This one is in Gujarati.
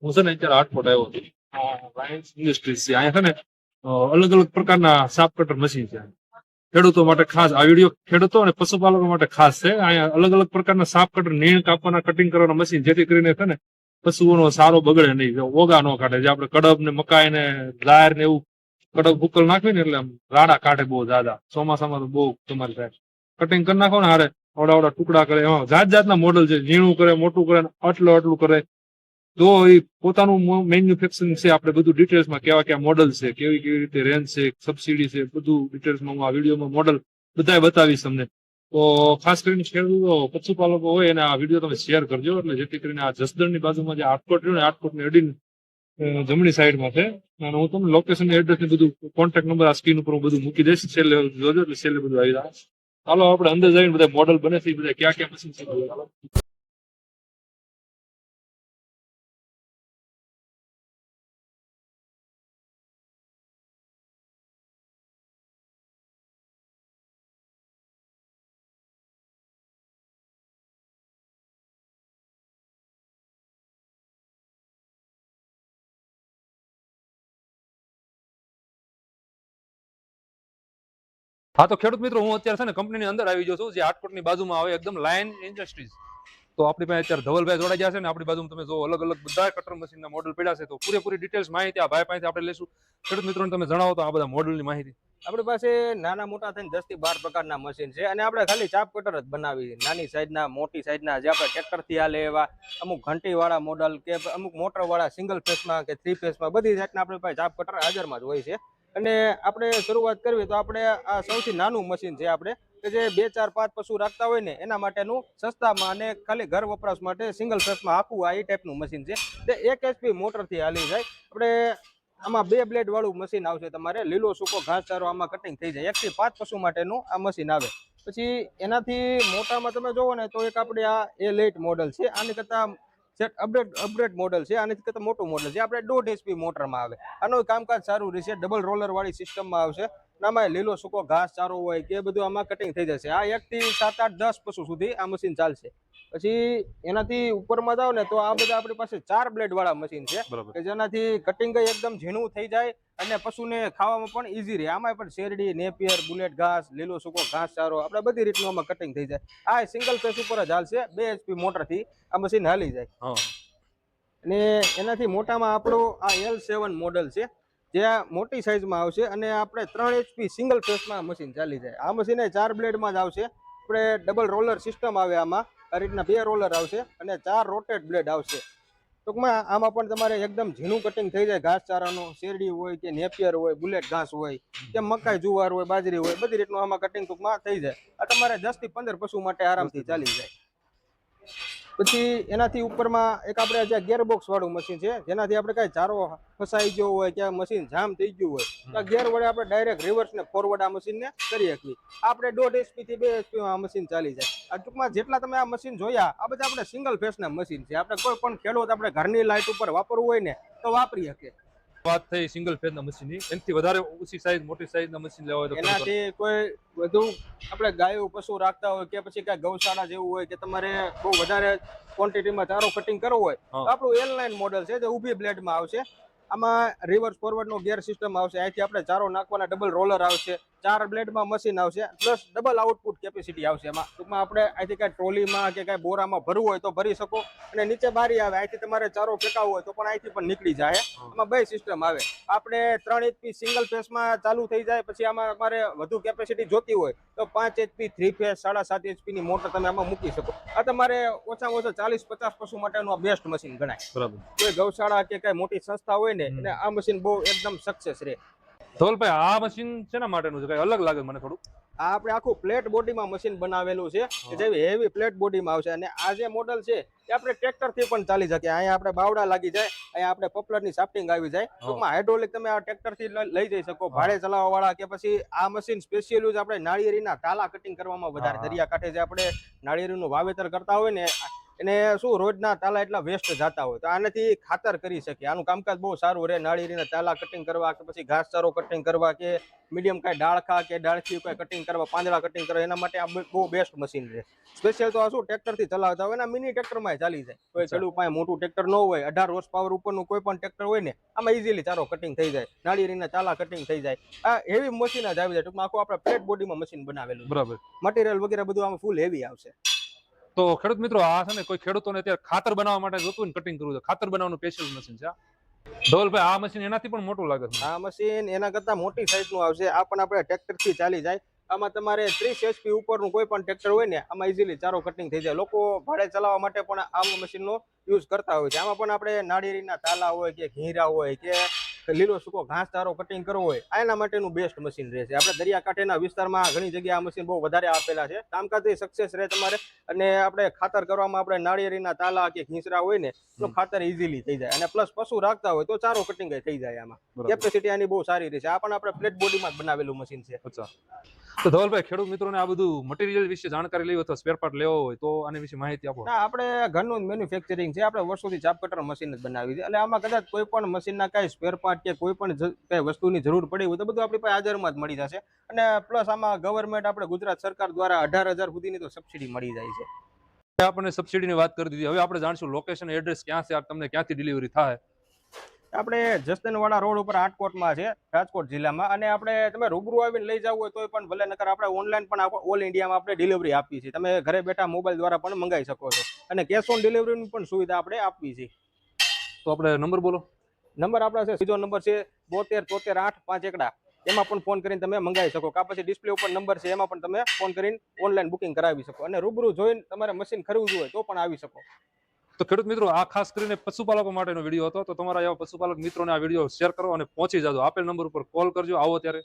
હું છે ને અત્યારે રાજકોટ આવ્યો છું. લાયન્સ ઇન્ડસ્ટ્રીઝ છે અહીંયા છે ને અલગ અલગ પ્રકારના સાપ કટર મશીન છે. ખેડૂતો માટે ખાસ આ વિડીયો ખેડૂતો અને પશુપાલકો માટે ખાસ છે. અહીંયા અલગ અલગ પ્રકારના સાપ કટર નીણ કાપવાના કટિંગ કરવાના મશીન જેથી કરીને છે ને પશુઓનો સારો બગડે નહીં, ઓગા ન કાઢે. જે આપણે કડબ ને મકાઈ ને જાહેર ને એવું કડબ ઉકલ નાખવી ને એટલે આમ રાડા કાઢે બહુ દાદા. ચોમાસામાં તો બહુ તમારી થાય કટિંગ કરી નાખો ને હારે આવડા ટુકડા કરે. એમાં જાત જાતના મોડલ છે, ઝીણું કરે, મોટું કરે, આટલું કરે. તો એ પોતાનું મેન્યુફેક્ચરિંગ છે. આપણે બધું ડિટેલ્સમાં કેવા મોડલ છે, કેવી રીતે રેન્જ છે, સબસિડી છે, બધું ડિટેલ્સમાં હું આ વિડીયોમાં મોડલ બધા બતાવીશ તમને. તો ખાસ કરીને ખેડૂતો પશુપાલકો હોય અને આ વિડીયો તમે શેર કરજો, એટલે જેથી કરીને આ જસદણની બાજુમાં જે આટકોટ રહ્યું ને આટકોટની અડીને જમણી સાઈડમાં છે. અને હું તમને લોકેશન એડ્રેસ ને બધું કોન્ટેક્ટ નંબર આ સ્ક્રીન ઉપર હું બધું મૂકી દઈશ. છેલ્લે જોજો એટલે છેલ્લે બધું આવી જાય. ચાલો આપણે અંદર જઈને બધા મોડલ બને છે, બધા ક્યાં મશીન છે. હા તો ખેડૂત મિત્રો, હું અત્યારે છે ને કંપનીની અંદર આવી ગયો છું, જે આટકોટની બાજુમાં આવે એકદમ લાયન ઇન્ડસ્ટ્રીઝ. તો આપણી પાસે અત્યારે ધવલભાઈ જોડાઈ ગયા છે ને આપણી બાજુમાં તમે જો અલગ અલગ બધા કટર મશીનના મોડલ પડ્યા છે. તો પૂરેપૂરી ડિટેલ્સ માહિતી આ ભાઈ પાસેથી આપણે લેશું. ખેડૂત મિત્રોને તમે જણાવો તો આ બધા મોડલની માહિતી. આપણી પાસે નાના મોટા થઈને 10 થી 12 પ્રકારના મશીન છે અને આપણે ખાલી ચાપ કટર જ બનાવી છે. નાની સાઈઝના, મોટી સાઈઝના, જે આપણે ટ્રેક્ટરથી હાલે એવા, અમુક ઘંટીવાળા મોડલ કે અમુક મોટરવાળા સિંગલ ફેસમાં કે 3 ફેસમાં બધી જાતના આપણી પાસે ચાપ કટર હાજરમાં જ હોય છે. અને આપણે શરૂઆત કરવી તો આપણે આ સૌથી નાનું મશીન છે આપણે, કે જે 2, 4, 5 પશુ રાખતા હોય ને એના માટેનું સસ્તામાં અને ખાલી ઘર વપરાશ માટે સિંગલ ફેસમાં આખું આ ટાઈપનું મશીન છે. તે 1 HP મોટરથી હાલી જાય. આપણે આમાં 2 બ્લેડ વાળું મશીન આવશે. તમારે લીલો સૂકો ઘાસચારો આમાં કટિંગ થઈ જાય. 1 થી 5 પશુ માટેનું આ મશીન આવે. પછી એનાથી મોટામાં તમે જોવો ને તો એક આપણે આ A8 મોડલ છે. આની કરતા અપગ્રેડ મોડલ છે. આની કરતા મોટું મોડલ છે. આપણે 1.5 HP મોટરમાં આવે. આનું કામકાજ સારું રહેશે. ડબલ રોલર વાળી સિસ્ટમમાં આવશે. આમાં લીલો સૂકો ઘાસ ચારો હોય કે બધું આમાં કટિંગ થઈ જશે. આ 1 થી 7, 8, 10 પશુ સુધી આ મશીન ચાલશે. પછી એનાથી ઉપરમાં જાવ ને તો આ બધા આપણી પાસે 4 બ્લેડ વાળા મશીન છે, કે જેનાથી કટિંગ એકદમ ઝીણું થઈ જાય અને પશુને ખાવામાં પણ ઈઝી રહે. આમાં પણ શેરડી, નેપિયર, બુલેટ ઘાસ, લીલો સૂકો ઘાસ ચારો, આપણે બધી રીતનું આમાં કટિંગ થઈ જાય. આ સિંગલ ફેસ ઉપર જ હાલશે. 2 HP મોટરથી આ મશીન હાલી જાય. અને એનાથી મોટામાં આપણું આ L7 મોડલ છે, જે મોટી સાઈઝમાં આવશે અને આપણે 3 HP સિંગલ ફેસમાં મશીન ચાલી જાય. આ મશીન 4 બ્લેડમાં જ આવશે. આપણે ડબલ રોલર સિસ્ટમ આવે આમાં. આ રીતના 2 રોલર આવશે અને 4 રોટેટ બ્લેડ આવશે. ટૂંકમાં આમાં પણ તમારે એકદમ ઝીણું કટિંગ થઈ જાય. ઘાસચારાનું, શેરડી હોય કે નેપિયર હોય, બુલેટ ઘાસ હોય કે મકાઈ, જુવાર હોય, બાજરી હોય, બધી રીતનું આમાં કટિંગ ટૂંકમાં થઈ જાય. આ તમારે 10 થી 15 પશુ માટે આરામથી ચાલી જાય. પછી એનાથી ઉપરમાં એક આપણે જે ગેરબોક્સ વાળું મશીન છે, જેનાથી આપણે કાંઈ ચારો ફસાઈ ગયો હોય કે મશીન જામ થઈ ગયું હોય તો ગેર વડે આપણે ડાયરેક્ટ રિવર્સ ને ફોરવર્ડ આ મશીનને કરી શકીએ. આપણે 1.5 HP થી 2 HP આ મશીન ચાલી જાય. આ ટૂંકમાં જેટલા તમે આ મશીન જોયા આ બધા આપણે સિંગલ ફેસના મશીન છે. આપણે કોઈ પણ ખેડૂત આપણે ઘરની લાઇટ ઉપર વાપરવું હોય ને તો વાપરી શકે. વાત થઈ સિંગલ ફેઝના મશીનની. એનાથી વધારે ઓછી સાઈઝ, મોટી સાઈઝના મશીન લેવા હોય તો એનાથી કોઈ વધુ આપણે ગાયો પશુ રાખતા હોય કે પછી કાંઈ ગૌશાળા જેવું હોય કે તમારે બહુ વધારે ક્વોન્ટિટીમાં ચારો કટિંગ કરવો હોય તો આપણું L9 મોડલ છે, જે ઊભી બ્લેડમાં આવશે. આમાં રિવર્સ ફોરવર્ડનો ગિયર સિસ્ટમ આવશે. અહીંથી આપણે ચારો નાખવાના ડબલ રોલર આવશે. 4 બ્લેડમાં મશીન આવશે, પ્લસ ડબલ આઉટપુટ કેપેસિટી આવશે. એમાં ટૂંકમાં આપણે અહીંથી કાંઈ ટ્રોલીમાં કે કાંઈ બોરામાં ભરવું હોય તો ભરી શકો, અને નીચે બારી આવે. અહીંથી તમારે ચારો ફેંકાવવો હોય તો પણ અહીંથી પણ નીકળી જાય. આમાં 2 સિસ્ટમ આવે. આપણે 3 HP સિંગલ ફેસમાં ચાલુ થઈ જાય. પછી આમાં અમારે વધુ કેપેસિટી જોતી હોય તો 5 HP 3 ફેસ 7.5 HP ની મોટર તમે આમાં મૂકી શકો. આ તમારે ઓછામાં ઓછા 40-50 પશુ માટેનું આ બેસ્ટ મશીન ગણાય. બરાબર. કોઈ ગૌશાળા કે કાંઈ મોટી સંસ્થા હોય ને એટલે આ મશીન બહુ એકદમ સક્સેસ રહે. ધવલભાઈ, આ મશીન શેના માટેનું છે? કઈ અલગ લાગે મને થોડું. આ આપણે આખું પ્લેટ બોડીમાં મશીન બનાવેલું છે, કે જેવી હેવી પ્લેટ બોડીમાં આવશે. અને આ જે મોડલ છે એ આપણે ટ્રેક્ટરથી પણ ચાલી શકે. અહીંયા આપણે બાવડા લાગી જાય, અહીંયા આપણે પોપલરની સાફ્ટિંગ આવી જાય. ટૂંકમાં હાઇડ્રોલિક તમે આ ટ્રેક્ટરથી લઈ જઈ શકો, ભાડે ચલાવવા વાળા. કે પછી આ મશીન સ્પેશિયલ યુઝ આપણે નાળિયેરીના ટાલા કટિંગ કરવામાં વધારે, દરિયાકાંઠે જે આપણે નાળિયેરીનું વાવેતર કરતા હોય ને એને શું રોજના તાલા એટલા વેસ્ટ જતા હોય તો આનાથી ખાતર કરી શકીએ. આનું કામકાજ બહુ સારું રહે. નાળિયેરીના તાલા કટિંગ કરવા કે પછી ઘાસચારો કટિંગ કરવા કે મીડિયમ કાંઈ ડાળખા કે ડાળખી કાંઈ કટિંગ કરવા, પાંદડા કટિંગ કરવા, એના માટે આ બહુ બેસ્ટ મશીન છે. સ્પેશિયલ તો આ શું ટ્રેક્ટરથી ચલાવતા હોય ને, મિની ટ્રેક્ટરમાં ચાલી જાય. કોઈ ખેડૂત પાસે મોટું ટ્રેક્ટર ન હોય, 18 હોર્સ પાવર ઉપરનું કોઈ પણ ટ્રેક્ટર હોય ને, આમાં ઇઝીલી ચારો કટિંગ થઈ જાય, નાળિયેરીના ચાલા કટિંગ થઈ જાય. આ હેવી મશીન જ આવી જાય. ટૂંકમાં આખું આપણે ફ્લેટ બોડીમાં મશીન બનાવેલું, બરાબર. મટીરિયલ વગેરે બધું આમાં ફૂલ હેવી આવશે. તો ખેડૂત મિત્રો, આ છે ને કોઈ ખેડૂતોને અત્યારે ખાતર બનાવવા માટે જોતું ને કટિંગ કરવું છે, ખાતર બનાવવાનું સ્પેશિયલ મશીન છે. ધવલભાઈ, આ મશીન એનાથી પણ મોટું લાગે છે. આ મશીન એના કરતા મોટી સાઈઝનું આવશે. આ પણ આપણે ટ્રેક્ટરથી ચાલી જાય. આમાં તમારે 30 HP ઉપરનું કોઈ પણ ટ્રેક્ટર હોય ને, આમાં ઇઝીલી ચારો કટિંગ થઈ જાય. લોકો ભાડે ચલાવવા માટે પણ આવા મશીનનો યુઝ કરતા હોય છે. આમાં પણ આપણે નાળિયેરીના તાલા હોય કે ઘીરા હોય કે લીલો સૂકો ઘાસ ચારો કટિંગ કરવો હોય, એના માટેનું બેસ્ટ મશીન રહેશે. આપણે દરિયાકાંઠાના વિસ્તારમાં ઘણી જગ્યાએ આ મશીન બહુ વધારે આપેલા છે. કામકાજ સક્સેસ રહે તમારે. અને આપણે ખાતર કરવામાં આપણે નાળિયેરીના તાલા કે ઘીસરા હોય ને તો ખાતર ઇઝીલી થઈ જાય. અને પ્લસ પશુ રાખતા હોય તો ચારો કટિંગ થઈ જાય. આમાં કેપેસિટી આની બહુ સારી રહેશે. આ પણ આપણે ફ્લેટ બોડીમાં જ બનાવેલું મશીન છે. અચ્છા. તો ધવલભાઈ, ખેડૂત મિત્રોને આ બધું મટીરિયલ વિશે જાણકારી લેવી અથવા સ્પેર પાર્ટ લેવો હોય તો આની વિશે માહિતી આપો. ના, આપણે ઘરનું મેન્યુફેક્ચરિંગ છે. આપણે વર્ષોથી ચાપ કટર મશીન જ બનાવી છે. એટલે આમાં કદાચ કોઈ પણ મશીનના કાંઈ સ્પેર પાર્ટ કે કોઈ પણ કઈ વસ્તુની જરૂર પડી હોય તો બધું આપણી પાસે હાજરમાં જ મળી જશે. અને પ્લસ આમાં ગવર્મેન્ટ આપણે ગુજરાત સરકાર દ્વારા 18,000 સુધીની તો સબસિડી મળી જાય છે. આપણને સબસિડીની વાત કરી દીધી. હવે આપણે જાણશું લોકેશન, એડ્રેસ ક્યાં છે, તમને ક્યાંથી ડિલિવરી થાય. આપણે જસદનવાડા રોડ ઉપર આટકોટમાં છે, રાજકોટ જિલ્લામાં. અને આપણે તમે રૂબરૂ આવીને લઈ જવું હોય તો પણ ભલે, નકર આપણે ઓનલાઈન પણ ઓલ ઇન્ડિયામાં આપણે ડિલિવરી આપીએ છીએ. તમે ઘરે બેઠા મોબાઈલ દ્વારા પણ મંગાવી શકો છો. અને કેશ ઓન ડિલિવરીની પણ સુવિધા આપણે આપીએ છીએ. તો આપણે નંબર બોલો. નંબર આપણા છે, બીજો નંબર છે 72 73 8 5 એકડા. એમાં પણ ફોન કરીને તમે મંગાવી શકો. કાં પછી ડિસ્પ્લે ઉપર નંબર છે, એમાં પણ તમે ફોન કરીને ઓનલાઈન બુકિંગ કરાવી શકો. અને રૂબરૂ જોઈને તમારે મશીન ખરીદવું હોય તો પણ આવી શકો. તો ખેડૂત મિત્રો, આ ખાસ કરીને પશુપાલકો માટેનો વિડીયો હતો. તો તમારા એવા પશુપાલક મિત્રોને આ વિડીયો શેર કરો અને પહોંચી જાજો. આપેલ નંબર ઉપર કોલ કરજો આવો ત્યારે.